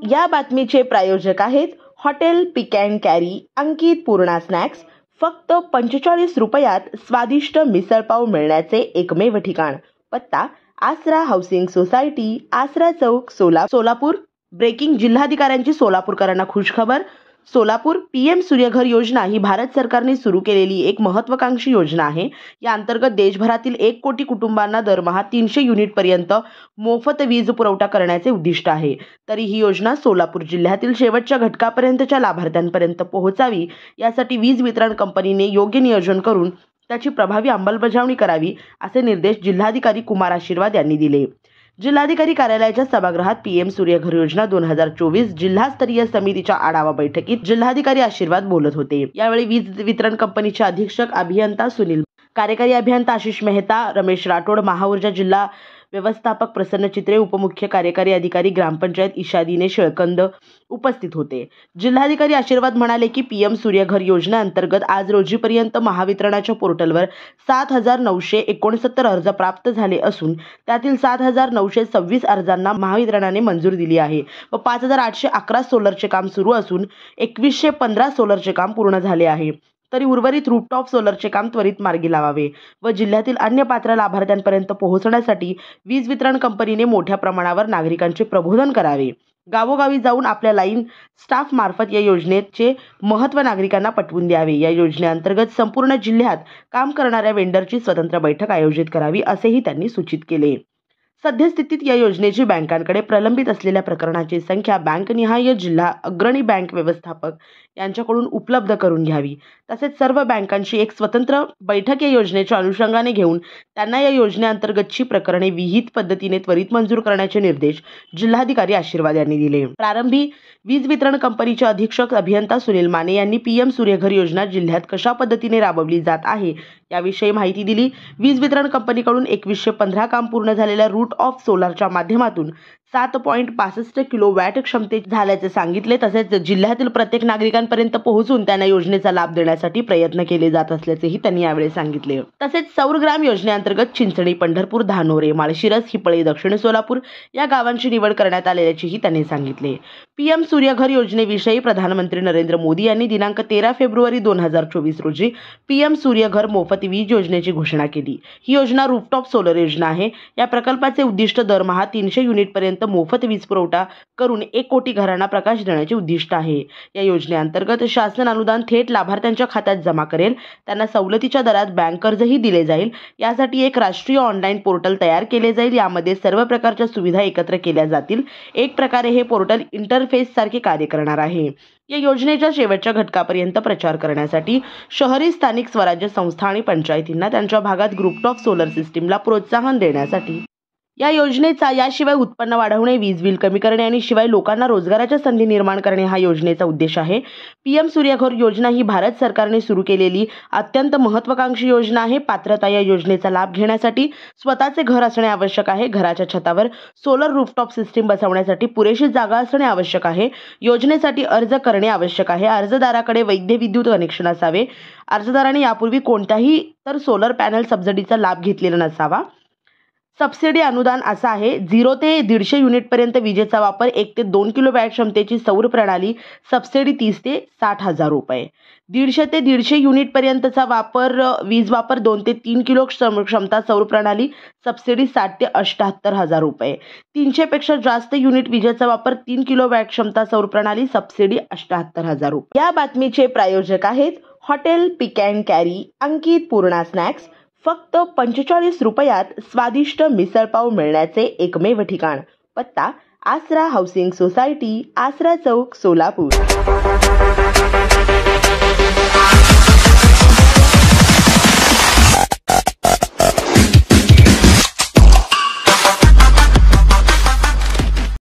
या बातमीचे प्रायोजक आहेत hotel pick and carry Ankit Purna snacks. फक्त 45 रुपयात स्वादिष्ट मिसळपाव मिळण्याचे एकमेव ठिकाण। पत्ता आसरा हाऊसिंग सोसायटी, आसरा चौक, सोलापूर। ब्रेकिंग, जिल्हाधिकाऱ्यांची सोलापूरकरांना खुशखबर। सोलापूर पीएम सूर्यघर योजना ही भारत सरकारने सुरू केलेली एक महत्त्वाकांक्षी योजना आहे। या अंतर्गत देशभरातील 1 कोटी कुटुंबांना दरमहा 300 युनिट पर्यंत मोफत वीज पुरवठा करण्याचे उद्दिष्ट आहे। तरी ही योजना सोलापूर जिल्ह्यातील शेवटच्या घटकापर्यंतच्या लाभार्थ्यांपर्यंत पोहोचावी यासाठी वीज वितरण कंपनीने योग्य नियोजन करून त्याची प्रभावी अंमलबजावणी करावी, असे निर्देश जिल्हाधिकारी कुमार आशीर्वाद यांनी दिले। जिल्हाधिकारी कार्यालयाच्या सभागृहात पीएम सूर्यघर योजना 2024 जिल्हास्तरीय समितीच्या आढावा बैठकीत जिल्हाधिकारी आशीर्वाद बोलत होते। यावेळी वीज वितरण कंपनीचे अधीक्षक अभियंता सुनील, कार्यकारी अभियंता आशिष मेहता, रमेश राठोड, महाऊर्जा जिल्हा व्यवस्थापक प्रसन्न चित्रे, उपमुख्य कार्यकारी अधिकारी ग्रामपंचायत इशादीने शेळकंद उपस्थित होते। जिल्हाधिकारी आशीर्वाद म्हणाले की पीएम सूर्यघर योजनेअंतर्गत आज रोजीपर्यंत महावितरणाच्या पोर्टलवर 7,969 अर्ज प्राप्त झाले असून त्यातील 7,926 अर्जांना महावितरणाने मंजुरी दिली आहे व 5,811 सोलरचे काम सुरू असून 2,115 सोलरचे काम पूर्ण झाले आहे। तरी उर्वरित रूफटॉप सोलरचे काम त्वरित मार्गी लावावे व जिल्ह्यातील अन्य पात्र लाभार्थ्यांपर्यंत पोहोचण्यासाठी वीज वितरण कंपनीने मोठ्या प्रमाणावर नागरिकांचे प्रबोधन करावे। गावोगावी जाऊन आपल्या लाईन स्टाफ मार्फत या योजनेचे महत्त्व नागरिकांना पटवून द्यावे। या योजनेअंतर्गत संपूर्ण जिल्ह्यात काम करणाऱ्या वेंडरची स्वतंत्र बैठक आयोजित करावी, असेही त्यांनी सूचित केले। सद्यस्थितीत या योजनेची बँकांकडे प्रलंबित असलेल्या प्रकरणांची संख्या बँकनिहाय जिल्हा अग्रणी बँक व्यवस्थापक यांच्याकडून उपलब्ध करून घ्यावी। तसेच सर्व बँकांची एक स्वतंत्र बैठक या योजनेच्या अनुषंगाने घेऊन त्यांना या योजनेअंतर्गतची प्रकरणे विहित पद्धतीने त्वरित मंजूर करण्याचे निर्देश जिल्हाधिकारी आशीर्वाद यांनी दिले। प्रारंभी वीज वितरण कंपनीचे अधीक्षक अभियंता सुनील माने यांनी पीएम सूर्यघर योजना जिल्ह्यात कशा पद्धतीने राबवली जात आहे याविषयी माहिती दिली। वीज वितरण कंपनीकडून 2,115 काम पूर्ण झालेल्या रूट ऑफ सोलरच्या माध्यमातून 7.65 किलोवॅट क्षमतेचे झाल्याचे सांगितले। तसेच जिल्ह्यातील प्रत्येक नागरिकांपर्यंत पोहोचून त्यांना योजनेचा लाभ देण्यासाठी प्रयत्न केले जात असल्याचेही त्यांनी यावेळी सांगितले। तसेच सौरग्राम योजनेअंतर्गत चिंचणी, पंढरपूर, धानोरे, माळशिरस, हिपळे, दक्षिण सोलापूर या गावांची निवड करण्यात आल्याचेही त्यांनी सांगितले। पीएम सूर्यघर योजनेविषयी प्रधानमंत्री नरेंद्र मोदी यांनी दिनांक 13 फेब्रुवारी 2024 रोजी पीएम सूर्यघर मोफत वीज योजनेची घोषणा केली। ही योजना रूफटॉप सोलर योजना आहे। या प्रकल्पाचे उद्दिष्ट दरमहा 300 युनिट पर्यंत मोफत वीज पुरवठा करून 1 कोटी घरांना प्रकाश देण्याचे उद्दिष्ट आहे। या योजनेअंतर्गत शासन अनुदान थेट लाभार्थ्यांच्या खात्यात जमा करेल, त्यांना सवलतीच्या दरात बँक कर्जही दिले जाईल। यासाठी एक राष्ट्रीय ऑनलाईन पोर्टल तयार केले जाईल। यामध्ये सर्व प्रकारच्या सुविधा एकत्र केल्या जातील। एक प्रकारे हे पोर्टल इंटरफेस सारखे कार्य करणार आहे। या योजनेच्या शेवटच्या घटकापर्यंत प्रचार करण्यासाठी शहरी स्थानिक स्वराज्य संस्था आणि पंचायतींना त्यांच्या भागात ग्रुपटॉप सोलर सिस्टीमला प्रोत्साहन देण्यासाठी या योजनेचा, याशिवाय उत्पन्न वाढवणे, वीज बिल कमी करणे आणि शिवाय लोकांना रोजगाराच्या संधी निर्माण करणे हा योजनेचा उद्देश आहे। पीएम सूर्यघर योजना ही भारत सरकारने सुरू केलेली अत्यंत महत्त्वाकांक्षी योजना आहे। पात्रता या योजनेचा लाभ घेण्यासाठी स्वतःचे घर असणे आवश्यक आहे। घराच्या छतावर सोलर रूफटॉप सिस्टीम बसवण्यासाठी पुरेशी जागा असणे आवश्यक आहे। योजनेसाठी अर्ज करणे आवश्यक आहे। अर्जदाराकडे वैध विद्युत कनेक्शन असावे। अर्जदाराने यापूर्वी कोणत्याही तर सोलर पॅनल सबसिडीचा लाभ घेतलेला नसावा। सबसिडी अनुदान असा आहे: 0 ते 150 युनिट पर्यंत विजेचा वापर, 1 ते 2 किलोवॅट क्षमतेची सौर प्रणाली, सबसिडी 30 ते 60,000 रुपये। 150 ते 150 युनिट पर्यंतचा वीज वापर, 2 ते 3 किलो क्षमता सौर प्रणाली, सबसिडी 60 ते 78,000 रुपये। 300 पेक्षा जास्त युनिट विजेचा वापर, 3 किलोवॅट क्षमता सौर प्रणाली, सबसिडी 78,000 रुपये। या बातमीचे प्रायोजक आहेत hotel pick and carry Ankit Purna snacks. फक्त 45 रुपयात स्वादिष्ट मिसळपाव मिळण्याचे एकमेव ठिकाण। पत्ता आसरा हाऊसिंग सोसायटी, आसरा चौक, सोलापूर।